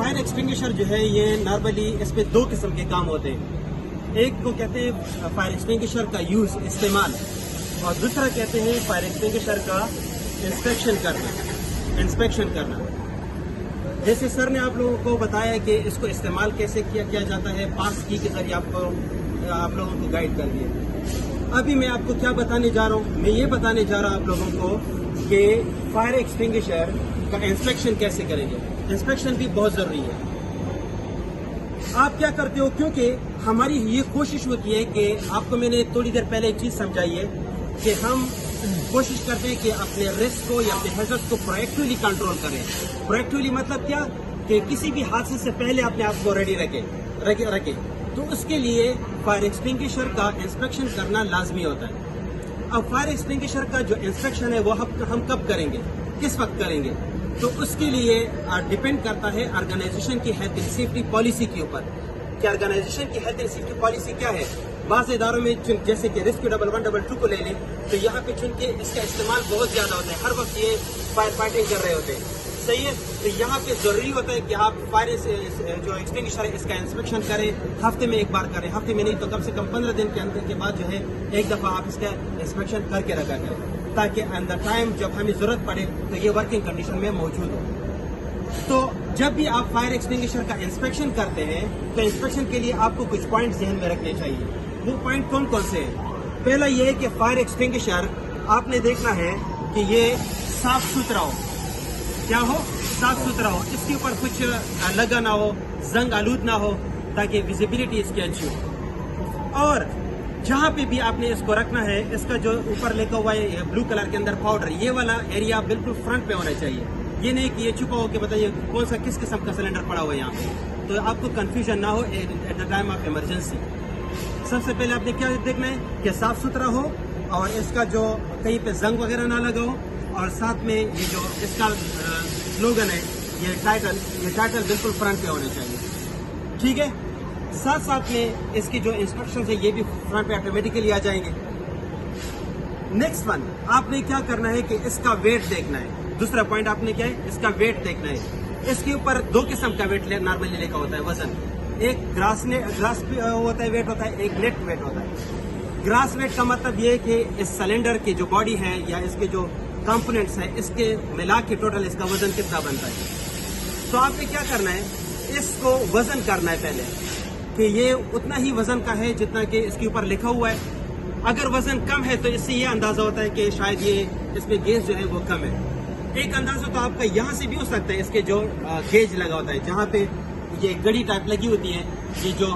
Fire extinguisher جو ہے یہ نارملی اس میں دو قسم کے کام ہوتے ہیں. ایک کو کہتے ہیں فائر ایکسٹنگوشر کا یوز استعمال اور دوسرا کہتے ہیں فائر ایکسٹنگوشر کا انسپیکشن کرنا. جیسے سر نے آپ لوگوں کو بتایا کہ اس کو استعمال کیسے کیا جاتا ہے پاس کی کے ذریعے آپ لوگوں کو گائیڈ کر دیا. ابھی میں آپ کو کیا بتانے جا رہا ہوں, میں یہ بتانے جا رہا ہوں آپ لوگوں کو کہ فائر ایکسٹنگوشر کا انسپیکشن کیسے کریں گے. انسپیکشن بھی بہت ضروری ہے. آپ کیا کرتے ہو, کیونکہ ہماری یہ کوشش ہوتی ہے کہ آپ کو میں نے تھوڑی دیر پہلے ایک چیز سمجھائی ہے کہ ہم کوشش کرتے ہیں کہ اپنے رسک کو یا اپنے ہیزرڈ کو پرویکٹیولی کنٹرول کریں. پرویکٹیولی مطلب کیا کہ کسی بھی حادثے سے پہلے اپنے آپ کو ریڈی رکھیں. تو اس کے لیے فائر ایکسٹنگوشر کا انسپیکشن کرنا لازمی ہوتا ہے. اب فائر ایکسٹنگوشر کا جو انسپیکشن ہے وہ ہم کب کریں گے, کس وقت کریں گے, تو اس کے لیے ڈیپینڈ کرتا ہے آرگنائزیشن کی ہیلتھ اینڈ سیفٹی پالیسی کے اوپر کہ آرگنائزیشن کی ہیلتھ اینڈ سیفٹی پالیسی کیا ہے. بعض اداروں میں جیسے کہ ریسکیو 112 کو لے لیں تو یہاں پہ چونکہ اس کا استعمال بہت زیادہ ہوتا ہے, ہر وقت یہ فائر فائٹنگ کر رہے ہوتے ہیں, صحیح ہے. تو یہاں پہ ضروری ہوتا ہے کہ آپ فائر جو ایکسٹنگوشر ہے اس کا انسپیکشن کریں, ہفتے میں ایک بار کریں, ہفتے میں نہیں تو کم سے کم 15 دن کے اندر کے بعد جو ہے ایک دفعہ آپ اس کا انسپیکشن کر کے رکھا کریں تاکہ ان دا ٹائم جب ہمیں ضرورت پڑے تو یہ ورکنگ کنڈیشن میں موجود ہو. تو جب بھی آپ فائر ایکسٹنگوشر کا انسپیکشن کرتے ہیں تو انسپیکشن کے لیے آپ کو کچھ پوائنٹ ذہن میں رکھنے چاہیے. وہ پوائنٹ کون کون سے ہیں؟ پہلا یہ ہے کہ فائر ایکسٹنگوشر آپ نے دیکھنا ہے کہ یہ صاف ستھرا ہو. کیا ہو؟ صاف ستھرا ہو. اس کے اوپر کچھ لگا نہ ہو, زنگ آلود نہ ہو تاکہ ویزیبلٹی اس کی اچھی ہو. اور جہاں پہ بھی آپ نے اس کو رکھنا ہے اس کا جو اوپر لکھا ہوا ہے بلو کلر کے اندر پاؤڈر, یہ والا ایریا بالکل فرنٹ پہ ہونا چاہیے. یہ نہیں کہ یہ چھپا ہو کہ بتائیے کون سا کس قسم کا سلنڈر پڑا ہوا ہے یہاں پہ, تو آپ کو کنفیوژن نہ ہو at the time of emergency. سب سے پہلے آپ نے کیا دیکھنا ہے کہ صاف ستھرا ہو اور اس کا جو کہیں پہ زنگ وغیرہ نہ لگا ہو, اور ساتھ میں یہ جو اس کا سلوگن ہے یہ ٹائٹل بالکل فرنٹ پہ ہونا چاہیے. ٹھیک ہے. ساتھ میں اس کی جو انسٹرکشنز ہیں یہ بھی فرنٹ پہ آٹومیٹیکلی آ جائیں گے. نیکسٹ ون آپ نے کیا کرنا ہے کہ اس کا ویٹ دیکھنا ہے. دوسرا پوائنٹ آپ نے کیا ہے, اس کا ویٹ دیکھنا ہے. اس کے اوپر دو قسم کا ویٹ نارملی لکھا ہوتا ہے, وزن. ایک گراس ہوتا ہے ویٹ ہوتا ہے, ایک نیٹ ویٹ ہوتا ہے. گراس ویٹ کا مطلب یہ ہے کہ اس سلنڈر کی جو باڈی ہے یا اس کے جو کمپوننٹس ہیں اس کے ملا کے ٹوٹل اس کا وزن کتنا بنتا ہے. تو آپ نے کیا کرنا ہے, اس کو وزن کرنا ہے پہلے کہ یہ اتنا ہی وزن کا ہے جتنا کہ اس کے اوپر لکھا ہوا ہے. اگر وزن کم ہے تو اس سے یہ اندازہ ہوتا ہے کہ شاید یہ اس میں گیج جو ہے وہ کم ہے. ایک اندازہ تو آپ کا یہاں سے بھی ہو سکتا ہے, اس کے جو گیج لگا ہوتا ہے جہاں پہ یہ گڑی ٹائپ لگی ہوتی ہے, یہ جو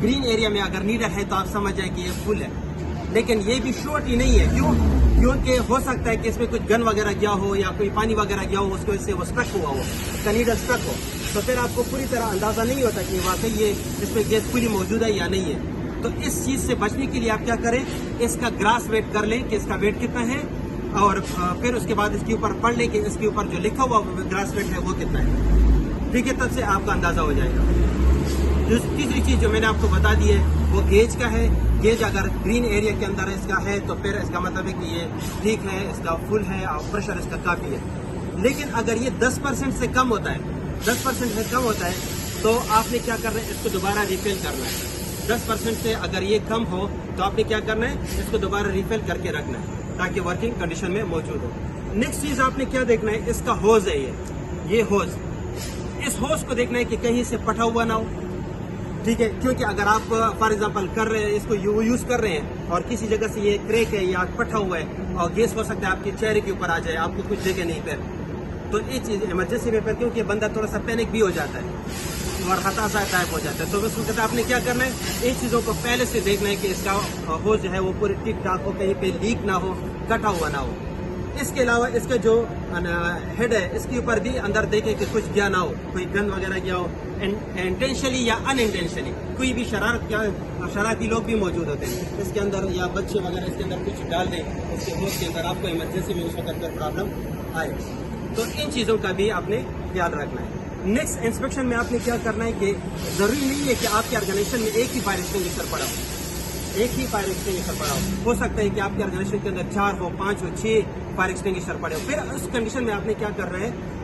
گرین ایریا میں اگر نیڈل ہے تو آپ سمجھ جائیں کہ یہ فل ہے. لیکن یہ بھی شورٹ ہی نہیں ہے. کیونکہ ہو سکتا ہے کہ اس میں کچھ گن وغیرہ گیا ہو یا کوئی پانی وغیرہ گیا ہو, اس کی وجہ سے وہ اسٹرک ہوا ہو, اس کا نیڈل اسٹرک ہو, تو پھر آپ کو پوری طرح اندازہ نہیں ہوتا کہ واقعی یہ اس میں گیس پوری موجود ہے یا نہیں ہے. تو اس چیز سے بچنے کے لیے آپ کیا کریں, اس کا گراس ویٹ کر لیں کہ اس کا ویٹ کتنا ہے, اور پھر اس کے بعد اس کے اوپر پڑھ لیں کہ اس کے اوپر جو لکھا ہوا گراس ویٹ ہے وہ کتنا ہے. ٹھیک ہے, تب سے آپ کا اندازہ ہو جائے گا. تیسری چیز جو میں نے آپ کو بتا دی ہے وہ گیج کا ہے. گیج اگر گرین ایریا کے اندر اس کا ہے تو پھر اس کا مطلب ہے کہ یہ ٹھیک ہے, اس کا فل ہے اور پریشر اس کا کافی ہے. لیکن اگر یہ 10% سے کم ہوتا ہے, 10% سے کم ہوتا ہے تو آپ نے کیا کرنا ہے, اس کو دوبارہ ریفل کرنا ہے. 10% سے اگر یہ کم ہو تو آپ نے کیا کرنا ہے, اس کو دوبارہ ریفل کر کے رکھنا ہے تاکہ ورکنگ کنڈیشن میں موجود ہو. نیکسٹ چیز آپ نے کیا دیکھنا ہے, اس کا ہوز ہے یہ ہوز. اس ہوز کو دیکھنا ہے کہ کہیں سے پٹا ہوا نہ ہو. ٹھیک ہے, کیونکہ اگر آپ فار ایگزامپل کر رہے ہیں, اس کو یوز کر رہے ہیں اور کسی جگہ سے یہ کریک ہے یا پٹا ہوا ہے اور گیس ہو سکتا ہے آپ کے چہرے کے اوپر آ جائے, آپ کو کچھ دیکھے نہیں پھر, تو یہ چیز ایمرجنسی میں پھر کیونکہ بندہ تھوڑا سا پینک بھی ہو جاتا ہے اور ہتاسا ٹائپ ہو جاتا ہے. تو اس وقت آپ نے کیا کرنا ہے, ان چیزوں کو پہلے سے دیکھنا ہے کہ اس کا ہوز جو ہے وہ پورے ٹھیک ٹھاک ہو, کہیں پہ لیک نہ ہو, کٹا ہوا نہ ہو. اس کے علاوہ اس کا جو ہیڈ ہے اس کے اوپر بھی اندر دیکھیں کہ کچھ گیا نہ ہو, کوئی گن وغیرہ گیا ہو انٹینشنلی یا ان انٹینشنلی. کوئی بھی شرارتی لوگ بھی موجود ہوتے ہیں اس کے اندر, یا بچے وغیرہ اس کے اندر کچھ ڈال دیں اس کے ہوز کے اندر, آپ کو ایمرجنسی میں اس وقت پر پرابلم آئے. تو ان چیزوں کا بھی آپ نے خیال رکھنا ہے. نیکسٹ انسپیکشن میں آپ نے کیا کرنا ہے کہ ضروری نہیں ہے کہ آپ کے آرگنائزیشن میں ایک ہی فائر ایکسٹنگوشر پڑا ہو, ایک ہی فائر ایکسٹنگوشر پڑا ہو سکتا ہے کہ آپ کے آرگنائزیشن کے اندر 4 ہو, 5 ہو, 6 فائر ایکسٹنگوشر پڑے ہو. پھر اس کنڈیشن میں آپ نے کیا کرنا ہے,